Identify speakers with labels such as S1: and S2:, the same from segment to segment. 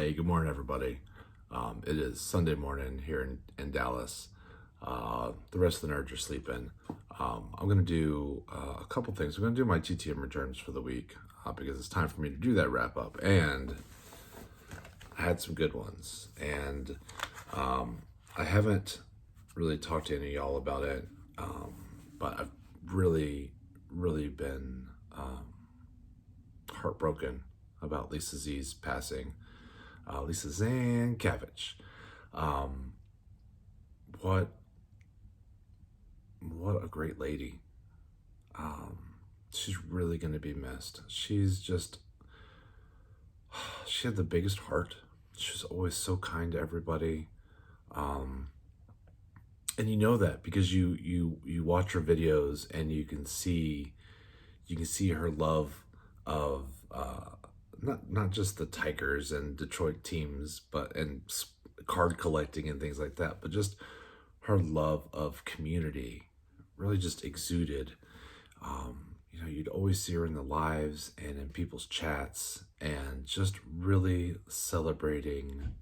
S1: Hey, good morning, everybody. It is Sunday morning here in Dallas. The rest of the nerds are sleeping. I'm going to do a couple things. I'm going to do my TTM returns for the week because it's time for me to do that wrap up. And I had some good ones. And I haven't really talked to any of y'all about it, but I've really been heartbroken about Lisa Z's passing. Lisa Zankavich. What a great lady. She's really going to be missed. She had the biggest heart. She was always so kind to everybody. And you know that because you watch her videos and you can see her love of not just the Tigers and Detroit teams, and card collecting and things like that, but just her love of community really just exuded. You'd always see her in the lives and in people's chats and just really celebrating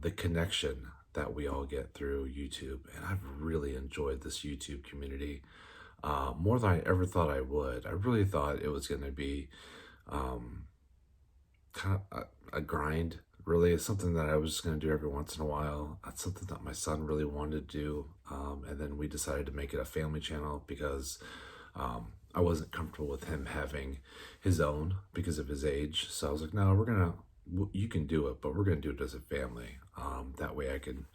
S1: the connection that we all get through YouTube. And I've really enjoyed this YouTube community more than I ever thought I would. I really thought it was going to be kind of a grind. Really, it's something that I was just going to do every once in a while. That's something that my son really wanted to do. And then we decided to make it a family channel because I wasn't comfortable with him having his own because of his age. So I was like, no, you can do it, but we're going to do it as a family. That way I can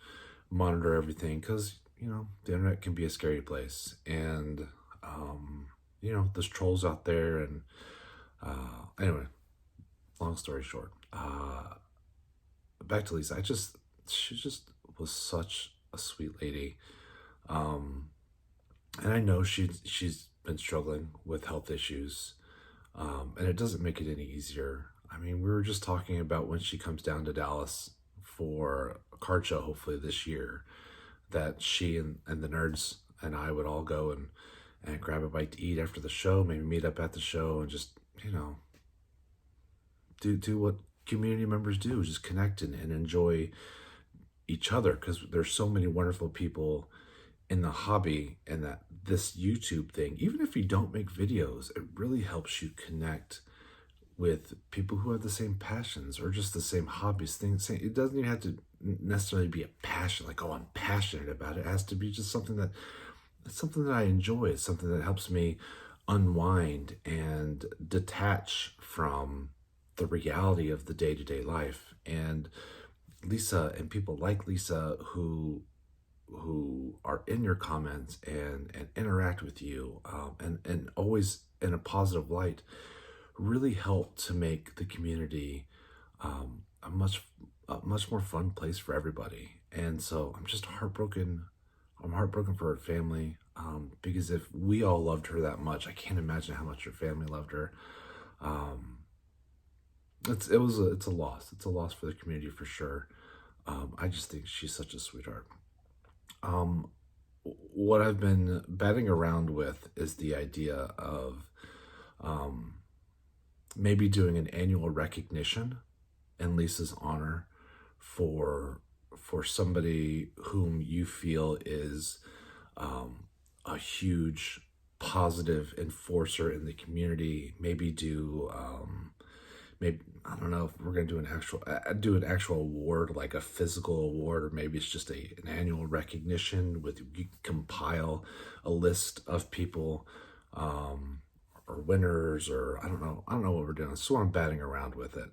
S1: monitor everything because, the internet can be a scary place. And, there's trolls out there. And anyway, long story short, back to Lisa. She just was such a sweet lady. And I know she's been struggling with health issues. And it doesn't make it any easier. I mean, we were just talking about when she comes down to Dallas for a card show, hopefully this year, that she and the nerds and I would all go and grab a bite to eat after the show, maybe meet up at the show and just, do what community members do, just connect and enjoy each other, because there's so many wonderful people in the hobby, and that this YouTube thing, even if you don't make videos, it really helps you connect with people who have the same passions or just the same hobbies. It doesn't even have to necessarily be a passion, like, oh, I'm passionate about it. It has to be just something that I enjoy. It's something that helps me unwind and detach from the reality of the day-to-day life. And Lisa and people like Lisa who are in your comments and interact with you and always in a positive light really help to make the community a much more fun place for everybody. And so I'm just heartbroken. I'm heartbroken for her family because if we all loved her that much, I can't imagine how much her family loved her. It's a loss. It's a loss for the community for sure. I just think she's such a sweetheart. What I've been batting around with is the idea of maybe doing an annual recognition in Lisa's honor for somebody whom you feel is a huge positive enforcer in the community. Maybe I don't know if we're going to do an actual award, like a physical award, or maybe it's just an annual recognition with, you compile a list of people or winners, or I don't know what we're doing. So I'm batting around with it.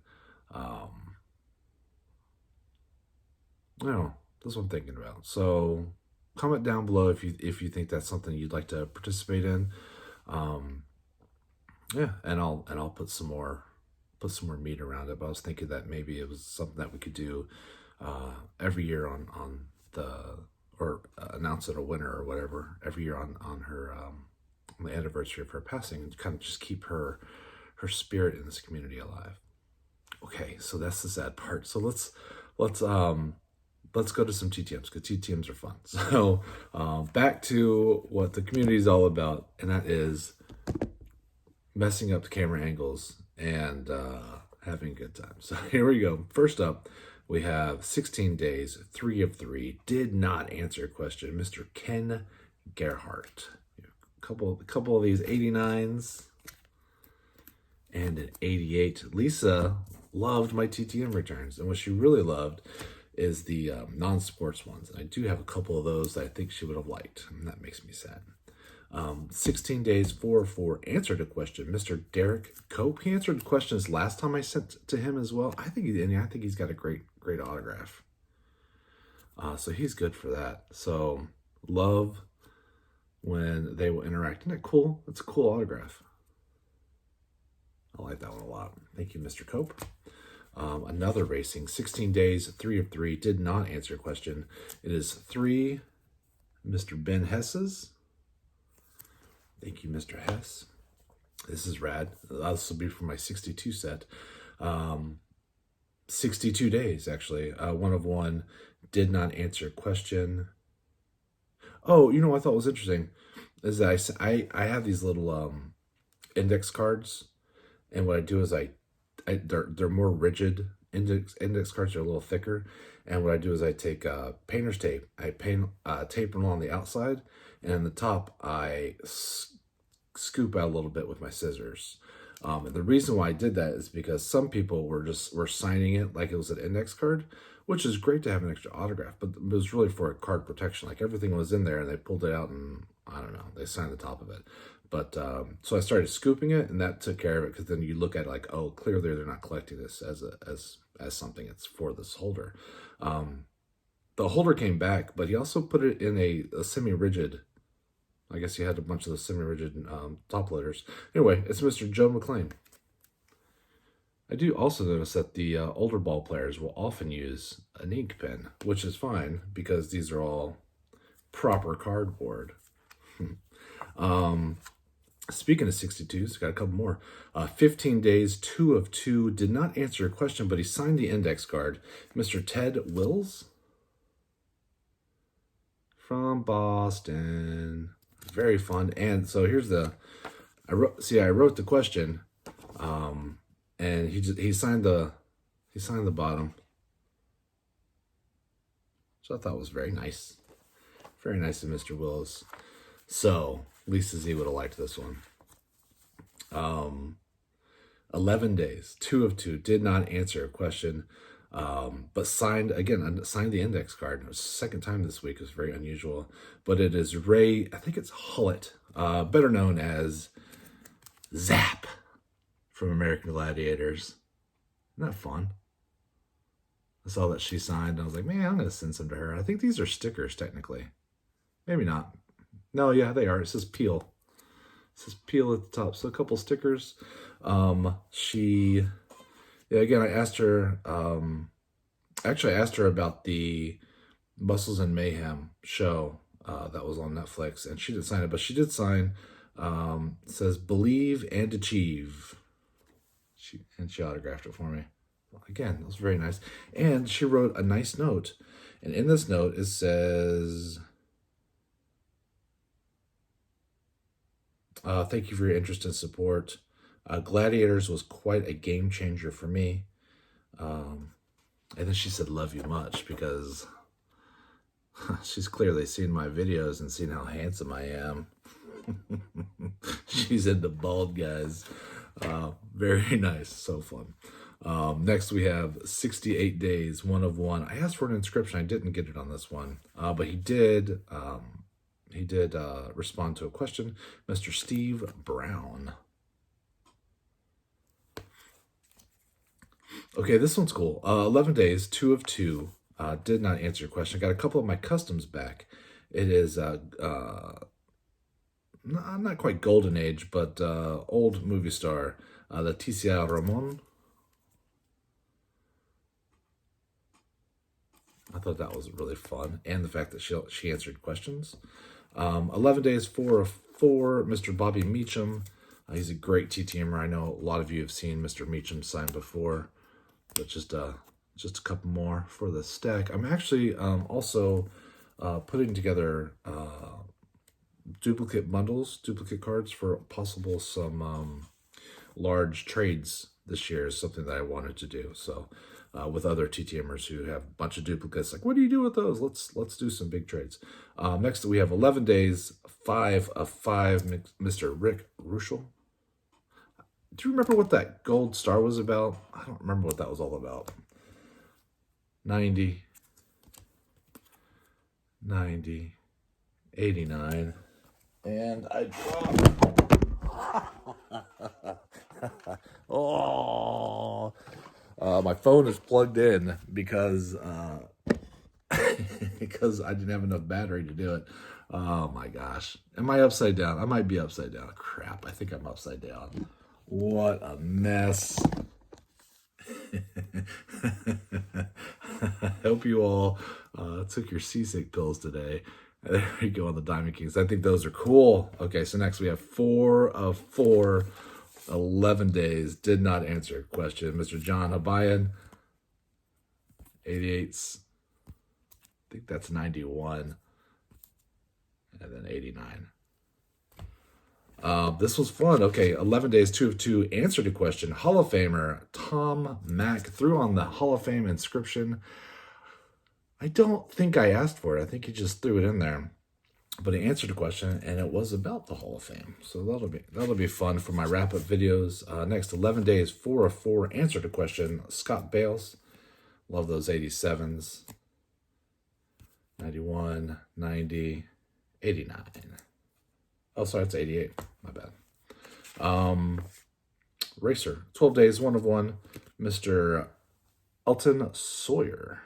S1: That's what I'm thinking about. So comment down below if you think that's something you'd like to participate in. And I'll put some more meat around it. But I was thinking that maybe it was something that we could do every year on announce it a winner or whatever every year on her on the anniversary of her passing, and kind of just keep her spirit in this community alive. Okay, so that's the sad part. So let's go to some TTMs, because TTMs are fun. So back to what the community is all about, and that is messing up the camera angles and Having a good time. So here we go. First up, we have 16 days, 3 of 3. Did not answer a question. Mr. Ken Gerhardt. A couple of these 89s and an 88. Lisa loved my TTM returns, and what she really loved is the non-sports ones. And I do have a couple of those that I think she would have liked, and that makes me sad. 16 days, 4 of 4, answered a question. Mr. Derek Cope, he answered questions last time I sent to him as well. I think he's got a great autograph. So he's good for that. So love when they will interact. Isn't that cool? It's a cool autograph. I like that one a lot. Thank you, Mr. Cope. Another racing, 16 days, 3 of 3, did not answer a question. It is 3 Mr. Ben Hesses. Thank you, Mr. Hess. This is rad. This will be for my 62 set. 62 days, actually. 1 of 1, did not answer a question. Oh, you know what I thought was interesting is that I have these little index cards, and what I do is they're more rigid. Index cards are a little thicker, and what I do is I take painter's tape. I tape them on the outside, and on the top I scoop out a little bit with my scissors. And the reason why I did that is because some people were signing it like it was an index card, which is great to have an extra autograph, but it was really for a card protection. Like everything was in there, and they pulled it out, and I don't know, they signed the top of it. But so I started scooping it, and that took care of it, because then you look at it like, oh, clearly they're not collecting this as something. It's for this holder. The holder came back, but he also put it in a semi-rigid. I guess he had a bunch of the semi-rigid top loaders. Anyway, it's Mr. Joe McClain. I do also notice that the older ball players will often use an ink pen, which is fine because these are all proper cardboard. Speaking of 62s, got a couple more. 15 days, 2 of 2, did not answer a question, but he signed the index card. Mr. Ted Wills from Boston. Very fun. And so here's I wrote the question, and he signed the bottom. So I thought it was very nice. Very nice of Mr. Wills. So Lisa Z would have liked this one. 11 days, 2 of 2, did not answer a question, but signed the index card. It was the second time this week. It was very unusual, but it is Ray, I think it's Hullett, better known as Zap from American Gladiators. Isn't that fun? I saw that she signed, and I was like, man, I'm going to send some to her. I think these are stickers, technically. Maybe not. No, yeah, they are. It says Peel. It says Peel at the top. So a couple stickers. Again, I asked her, actually I asked her about the Muscles and Mayhem show that was on Netflix, and she didn't sign it, but she did sign, it says Believe and Achieve. She autographed it for me. Again, it was very nice. And she wrote a nice note, and in this note it says, thank you for your interest and support. Gladiators was quite a game changer for me. And then she said, love you much, because she's clearly seen my videos and seen how handsome I am. She's into bald guys. Very nice. So fun. Next we have 68 days, 1 of 1. I asked for an inscription. I didn't get it on this one, but he did respond to a question. Mr. Steve Brown. Okay, this one's cool. 11 days, 2 of 2. Did not answer your question. I got a couple of my customs back. It is not quite golden age, but old movie star, the TCI Ramon. I thought that was really fun, and the fact that she answered questions. 11 days, 4 of 4, Mr. Bobby Meacham. He's a great TTMer. I know a lot of you have seen Mr. Meacham sign before, but just a couple more for the stack. I'm actually also putting together duplicate bundles, duplicate cards for possible some large trades this year is something that I wanted to do. So with other TTMers who have a bunch of duplicates, like, what do you do with those? Let's do some big trades. Next, we have 11 days, 5 of 5, Mr. Rick Ruschel. Do you remember what that gold star was about? I don't remember what that was all about. 90, 90, 89, and I dropped. Oh, my phone is plugged in because because I didn't have enough battery to do it. Oh my gosh. Am I upside down? I might be upside down. Crap, I think I'm upside down. What a mess. I hope you all took your seasick pills today. There we go on the Diamond Kings. I think those are cool. Okay, so next we have 4 of 4, 11 days. Did not answer a question. Mr. John Habayan, 88s. I think that's 91. And then 89. This was fun. Okay, 11 days, 2 of 2. Answered a question. Hall of Famer Tom Mack threw on the Hall of Fame inscription. I don't think I asked for it. I think he just threw it in there. But he answered a question, and it was about the Hall of Fame. So that'll be fun for my wrap-up videos. Next, 11 days, 4 of 4. Answered a question. Scott Bales. Love those 87s. 91, 90, 89. Oh, sorry, it's 88. My bad. Racer. 12 days, 1 of 1. Mr. Elton Sawyer.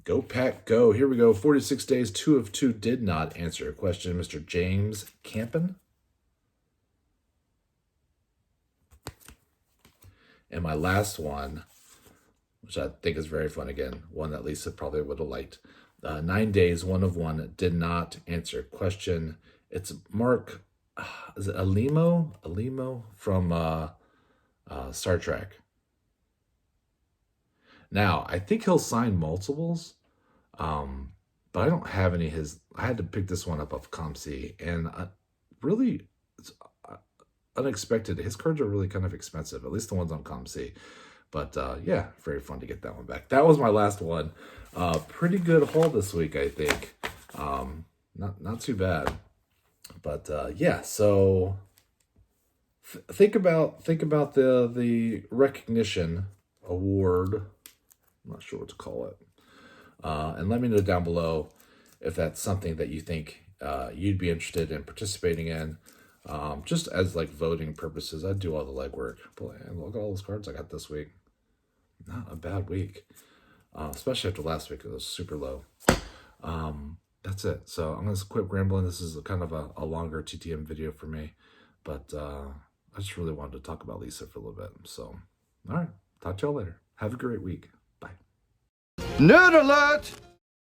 S1: Go Pack Go. Here we go. 46 days, 2 of 2. Did not answer a question. Mr. James Campen. And my last one, which I think is very fun again, one that Lisa probably would have liked. 9 days, 1 of 1. Did not answer a question. It's Mark, is it Alimo? Alimo from Star Trek. Now, I think he'll sign multiples, but I don't have any I had to pick this one up off ComC, and really, it's unexpected. His cards are really kind of expensive, at least the ones on ComC. But yeah, very fun to get that one back. That was my last one. Pretty good haul this week, I think. Not too bad. But yeah, so think about the recognition award. I'm not sure what to call it. And let me know down below if that's something that you think you'd be interested in participating in. Just as like voting purposes, I'd do all the legwork. Boy, and look at all those cards I got this week. Not a bad week. Especially after last week, it was super low. That's it. So I'm going to quit rambling. This is kind of a longer TTM video for me. But I just really wanted to talk about Lisa for a little bit. So, all right. Talk to y'all later. Have a great week. Bye.
S2: Nerd alert!